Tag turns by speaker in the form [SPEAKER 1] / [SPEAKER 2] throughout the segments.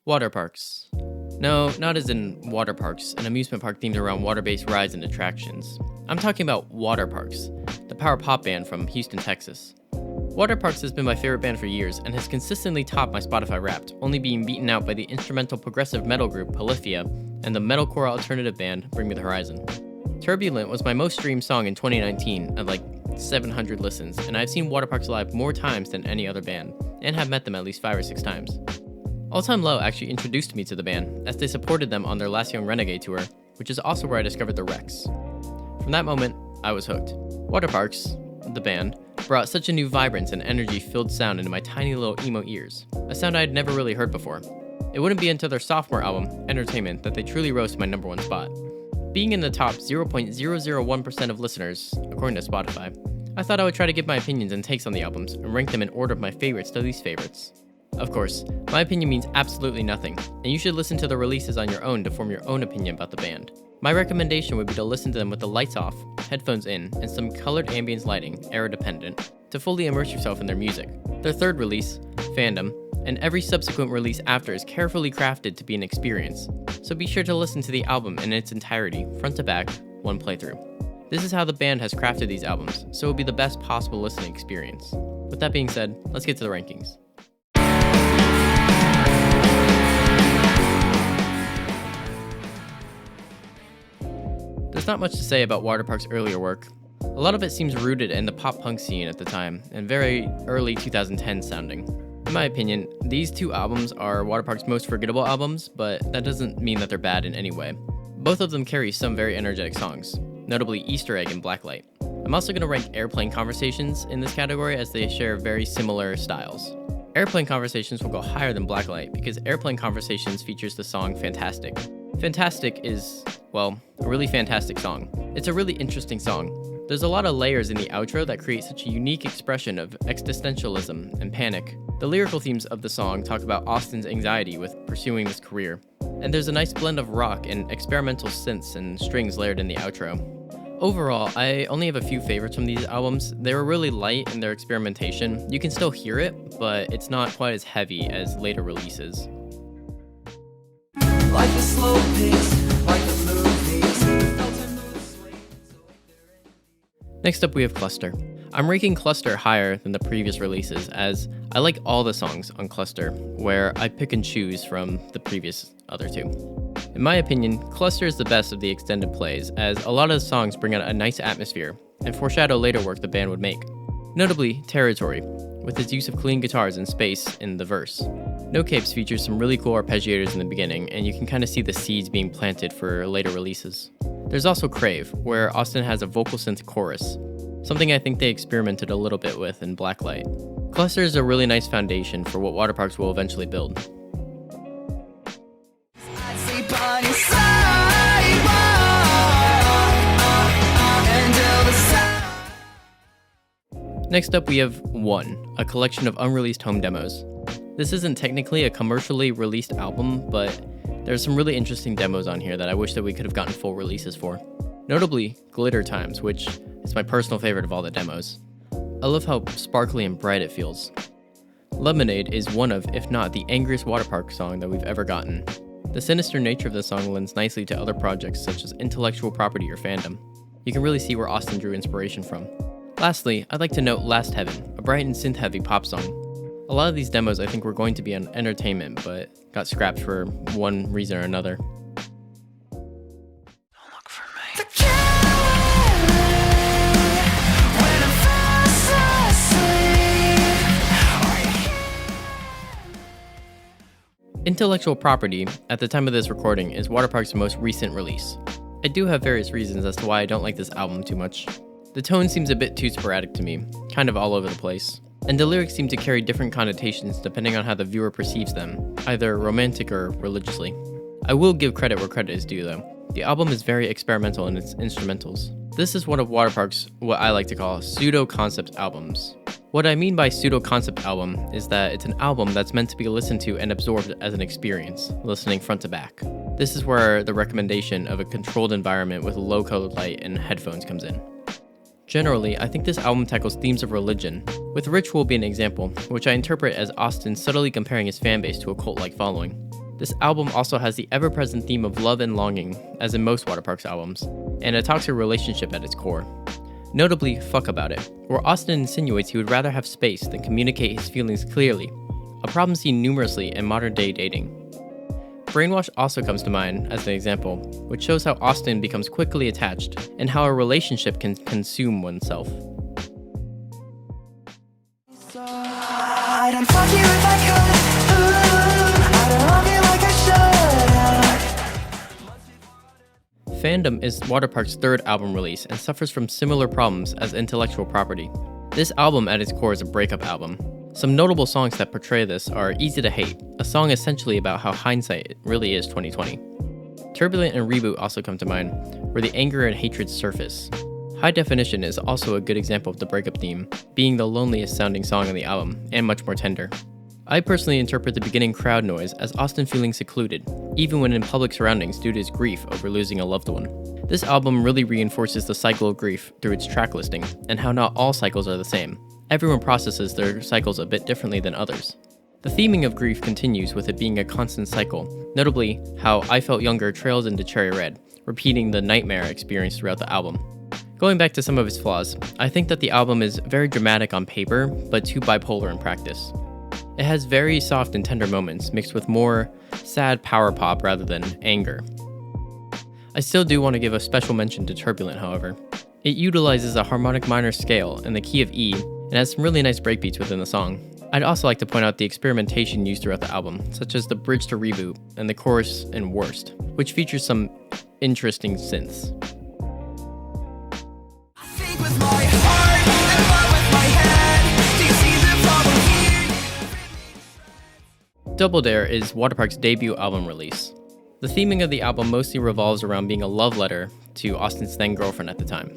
[SPEAKER 1] Waterparks. No, not as in water parks, an amusement park themed around water-based rides and attractions. I'm talking about Waterparks, the power pop band from Houston, Texas. Waterparks has been my favorite band for years and has consistently topped my Spotify Wrapped, only being beaten out by the instrumental progressive metal group Polyphia and the metalcore alternative band Bring Me the Horizon. Turbulent was my most streamed song in 2019 at like 700 listens, and I've seen Waterparks live more times than any other band, and have met them at least 5 or 6 times. All Time Low actually introduced me to the band, as they supported them on their Last Young Renegade tour, which is also where I discovered the Rex. From that moment, I was hooked. Waterparks, the band, brought such a new vibrance and energy-filled sound into my tiny little emo ears, a sound I had never really heard before. It wouldn't be until their sophomore album, Entertainment, that they truly rose to my number 1 spot. Being in the top 0.001% of listeners, according to Spotify, I thought I would try to give my opinions and takes on the albums and rank them in order of my favorites to least favorites. Of course, my opinion means absolutely nothing, and you should listen to the releases on your own to form your own opinion about the band. My recommendation would be to listen to them with the lights off, headphones in, and some colored ambience lighting, era dependent, to fully immerse yourself in their music. Their third release, Fandom, and every subsequent release after is carefully crafted to be an experience, so be sure to listen to the album in its entirety, front to back, one playthrough. This is how the band has crafted these albums, so it will be the best possible listening experience. With that being said, let's get to the rankings. There's not much to say about Waterparks' earlier work. A lot of it seems rooted in the pop-punk scene at the time, and very early 2010 sounding. In my opinion, these 2 albums are Waterparks' most forgettable albums, but that doesn't mean that they're bad in any way. Both of them carry some very energetic songs, notably Easter Egg and Blacklight. I'm also going to rank Airplane Conversations in this category as they share very similar styles. Airplane Conversations will go higher than Blacklight because Airplane Conversations features the song Fantastic. Fantastic is, well, a really fantastic song. It's a really interesting song. There's a lot of layers in the outro that create such a unique expression of existentialism and panic. The lyrical themes of the song talk about Austin's anxiety with pursuing this career. And there's a nice blend of rock and experimental synths and strings layered in the outro. Overall, I only have a few favorites from these albums. They were really light in their experimentation. You can still hear it, but it's not quite as heavy as later releases.
[SPEAKER 2] Like a slow pace, like the movies.
[SPEAKER 1] Next up we have Cluster. I'm ranking Cluster higher than the previous releases as I like all the songs on Cluster, where I pick and choose from the previous other 2. In my opinion, Cluster is the best of the extended plays as a lot of the songs bring out a nice atmosphere and foreshadow later work the band would make. Notably, Territory, with its use of clean guitars and space in the verse. No Capes features some really cool arpeggiators in the beginning, and you can kind of see the seeds being planted for later releases. There's also Crave, where Austin has a vocal synth chorus, something I think they experimented a little bit with in Blacklight. Cluster is a really nice foundation for what Waterparks will eventually build. Next up we have One, a collection of unreleased home demos. This isn't technically a commercially released album, but there's some really interesting demos on here that I wish that we could have gotten full releases for. Notably, Glitter Times, which is my personal favorite of all the demos. I love how sparkly and bright it feels. Lemonade is one of, if not the angriest Waterpark song that we've ever gotten. The sinister nature of the song lends nicely to other projects such as Intellectual Property or Fandom. You can really see where Austin drew inspiration from. Lastly, I'd like to note Last Heaven, a bright and synth-heavy pop song. A lot of these demos I think were going to be on Entertainment, but got scrapped for one reason or another.
[SPEAKER 2] Don't look for me.
[SPEAKER 1] Intellectual Property, at the time of this recording, is Waterparks' most recent release. I do have various reasons as to why I don't like this album too much. The tone seems a bit too sporadic to me, kind of all over the place. And the lyrics seem to carry different connotations depending on how the viewer perceives them, either romantic or religiously. I will give credit where credit is due though. The album is very experimental in its instrumentals. This is one of Waterparks' what I like to call pseudo-concept albums. What I mean by pseudo-concept album is that it's an album that's meant to be listened to and absorbed as an experience, listening front to back. This is where the recommendation of a controlled environment with low colored light and headphones comes in. Generally, I think this album tackles themes of religion, with Ritual being an example, which I interpret as Austin subtly comparing his fanbase to a cult-like following. This album also has the ever-present theme of love and longing, as in most Waterparks albums, and a toxic relationship at its core. Notably, Fuck About It, where Austin insinuates he would rather have space than communicate his feelings clearly, a problem seen numerously in modern-day dating. Brainwash also comes to mind as an example, which shows how Austin becomes quickly attached and how a relationship can consume oneself.
[SPEAKER 2] I'd unfuck you if I could. Ooh, I don't love you like I should.
[SPEAKER 1] Fandom is Waterparks' third album release and suffers from similar problems as Intellectual Property. This album at its core is a breakup album. Some notable songs that portray this are Easy to Hate, a song essentially about how hindsight really is 2020. Turbulent and Reboot also come to mind, where the anger and hatred surface. High Definition is also a good example of the breakup theme, being the loneliest sounding song on the album, and much more tender. I personally interpret the beginning crowd noise as Austin feeling secluded, even when in public surroundings due to his grief over losing a loved one. This album really reinforces the cycle of grief through its track listing, and how not all cycles are the same. Everyone processes their cycles a bit differently than others. The theming of grief continues with it being a constant cycle, notably how I Felt Younger trails into Cherry Red, repeating the nightmare experience throughout the album. Going back to some of its flaws, I think that the album is very dramatic on paper, but too bipolar in practice. It has very soft and tender moments mixed with more sad power pop rather than anger. I still do want to give a special mention to Turbulent, however. It utilizes a harmonic minor scale in the key of E and has some really nice breakbeats within the song. I'd also like to point out the experimentation used throughout the album, such as the bridge to Reboot and the chorus in Worst, which features some interesting synths.
[SPEAKER 2] Think with my heart and love with my head. Do you see the problem here?
[SPEAKER 1] Double Dare is Waterparks' debut album release. The theming of the album mostly revolves around being a love letter to Austin's then girlfriend at the time.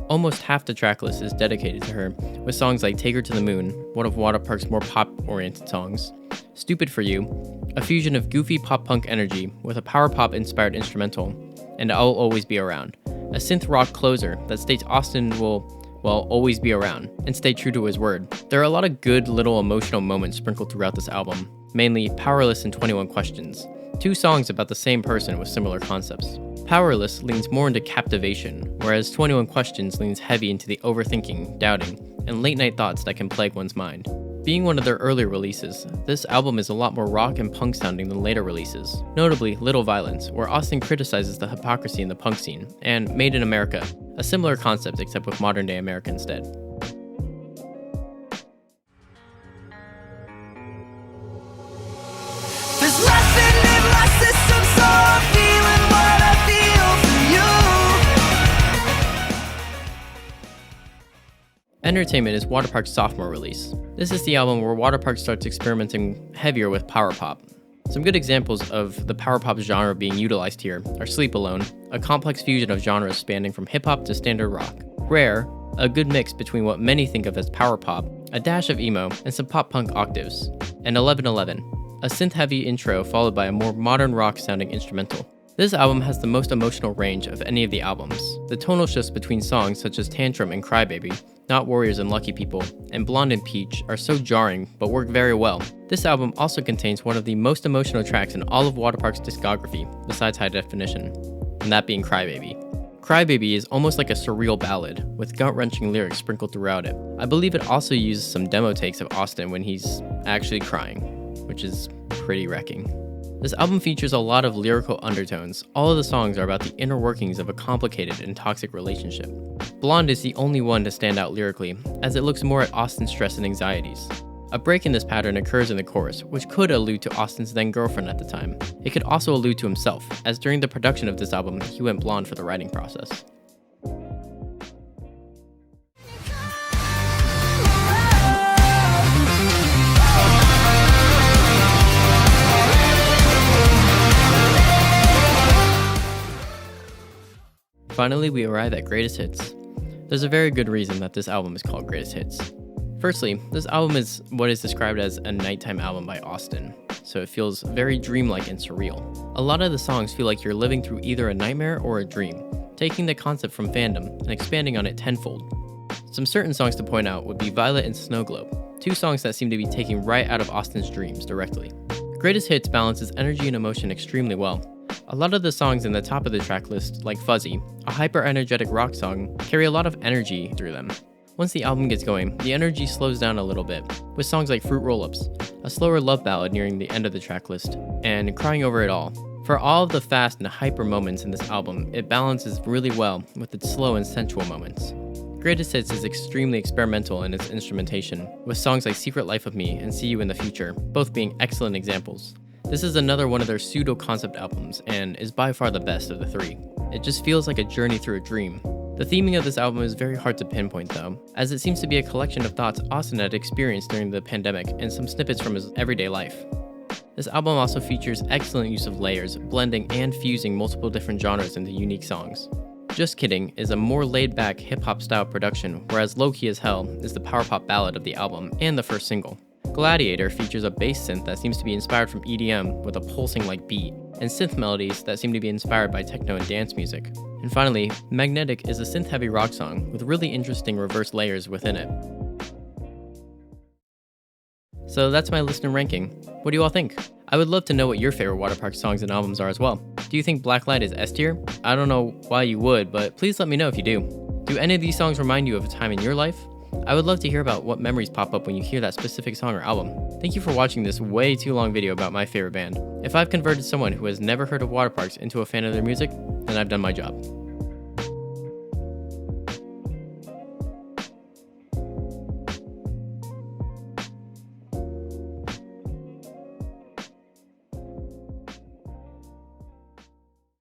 [SPEAKER 1] Almost half the tracklist is dedicated to her, with songs like Take Her to the Moon, one of Waterparks' more pop-oriented songs, Stupid for You, a fusion of goofy pop-punk energy with a power pop-inspired instrumental, and I'll Always Be Around, a synth rock closer that states Austin will, always be around, and stay true to his word. There are a lot of good little emotional moments sprinkled throughout this album, mainly Powerless and 21 Questions, two songs about the same person with similar concepts. Powerless leans more into captivation, whereas 21 Questions leans heavy into the overthinking, doubting, and late-night thoughts that can plague one's mind. Being one of their earlier releases, this album is a lot more rock and punk sounding than later releases, notably Little Violence, where Austin criticizes the hypocrisy in the punk scene, and Made in America, a similar concept except with modern-day America instead.
[SPEAKER 2] There's nothing in my system, so I'm feeling what I feel for you.
[SPEAKER 1] Entertainment is Waterparks' sophomore release. This is the album where Waterparks starts experimenting heavier with power pop. Some good examples of the power pop genre being utilized here are Sleep Alone, a complex fusion of genres spanning from hip-hop to standard rock. Rare, a good mix between what many think of as power pop, a dash of emo, and some pop-punk octaves. And 1111, a synth-heavy intro followed by a more modern rock-sounding instrumental. This album has the most emotional range of any of the albums. The tonal shifts between songs such as Tantrum and Crybaby, Not Warriors and Lucky People, and Blonde and Peach are so jarring, but work very well. This album also contains one of the most emotional tracks in all of Waterparks' discography, besides High Definition, and that being Crybaby. Crybaby is almost like a surreal ballad, with gut-wrenching lyrics sprinkled throughout it. I believe it also uses some demo takes of Austin when he's actually crying, which is pretty wrecking. This album features a lot of lyrical undertones. All of the songs are about the inner workings of a complicated and toxic relationship. Blonde is the only one to stand out lyrically, as it looks more at Austin's stress and anxieties. A break in this pattern occurs in the chorus, which could allude to Austin's then girlfriend at the time. It could also allude to himself, as during the production of this album, he went blonde for the writing process. Finally, we arrive at Greatest Hits. There's a very good reason that this album is called Greatest Hits. Firstly, this album is what is described as a nighttime album by Austin, so it feels very dreamlike and surreal. A lot of the songs feel like you're living through either a nightmare or a dream, taking the concept from Fandom and expanding on it tenfold. Some certain songs to point out would be Violet and Snow Globe, two songs that seem to be taken right out of Austin's dreams directly. Greatest Hits balances energy and emotion extremely well. A lot of the songs in the top of the track list, like Fuzzy, a hyper-energetic rock song, carry a lot of energy through them. Once the album gets going, the energy slows down a little bit, with songs like Fruit Roll-Ups, a slower love ballad nearing the end of the track list, and Crying Over It All. For all of the fast and hyper moments in this album, it balances really well with its slow and sensual moments. Greatest Hits is extremely experimental in its instrumentation, with songs like Secret Life of Me and See You in the Future, both being excellent examples. This is another one of their pseudo-concept albums, and is by far the best of the three. It just feels like a journey through a dream. The theming of this album is very hard to pinpoint though, as it seems to be a collection of thoughts Austin had experienced during the pandemic and some snippets from his everyday life. This album also features excellent use of layers, blending and fusing multiple different genres into unique songs. Just Kidding is a more laid-back hip-hop style production, whereas Low Key as Hell is the power pop ballad of the album and the first single. Gladiator features a bass synth that seems to be inspired from EDM with a pulsing like beat, and synth melodies that seem to be inspired by techno and dance music. And finally, Magnetic is a synth-heavy rock song with really interesting reverse layers within it. So that's my list and ranking. What do you all think? I would love to know what your favorite Waterparks songs and albums are as well. Do you think Blacklight is S tier? I don't know why you would, but please let me know if you do. Do any of these songs remind you of a time in your life? I would love to hear about what memories pop up when you hear that specific song or album. Thank you for watching this way too long video about my favorite band. If I've converted someone who has never heard of Waterparks into a fan of their music, then I've done my job.